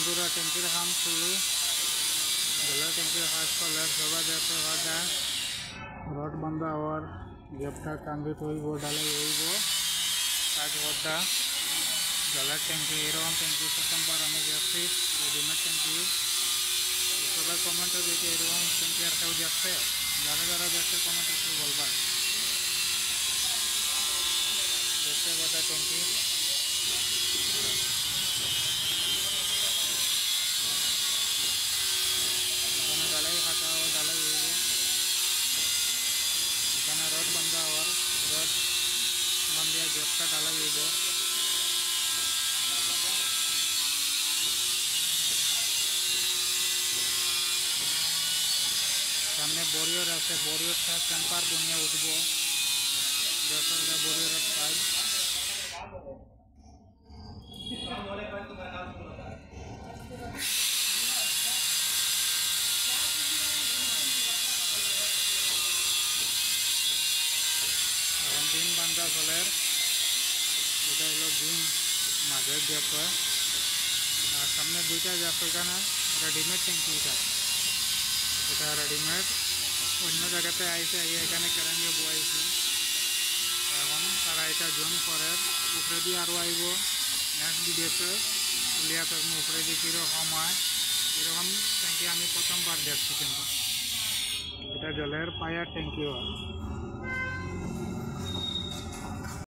বন্ধুরা ট্যাঙ্কির কাম শুরু জলের ট্যাঙ্কির কাজ করলে সবাই দেখতে পাওয়া রড বান্ধা হওয়ার গেপটা কমপ্লিট হইব ঢালাই হইব কাজ করটা জলের ট্যাঙ্কি এরকম ট্যাঙ্কি প্রথমবার আমি দেখছি রেডিমেড ট্যাঙ্কি সবাই কমেন্টে দেখে এরকম ট্যাঙ্কি আর কেউ দেখছে যারা যারা দেখছে কমেন্টে একটু বলবেন দেখতে পাতা ট্যাঙ্কি এখানে ঢালাই খাটা হওয়া ঢালাই হইব এখানে রড বান্ধা হওয়ার রড বান্ধিয়া গেপটা ঢালাই হইব সামনে বরিয়র আছে বরিয়রটা টেম্পার বনিয়া উঠব দেখো বরিয়রের পাইপ এখন ডিম বান্ধা চলের এটা হলো ডিম মাঝের গ্যাপ হয় আর সামনে দুইটা গ্যাপ এখানে রেডিমেড ট্যাঙ্কি এটা রেডিমেড অন্য জায়গাতে আইসে এখানে কেরাঙ্গে বয়াইছে এখন তারা এটা জয়েন করে উপরে দিয়ে আরও আইব নেক্সট ভিডিওতে লিয়া থাকবো উপরে দিয়ে কীরকম হয় এরকম ট্যাঙ্কি আমি প্রথমবার দেখছি কিন্তু এটা জলের পায়ার ট্যাঙ্কি হয়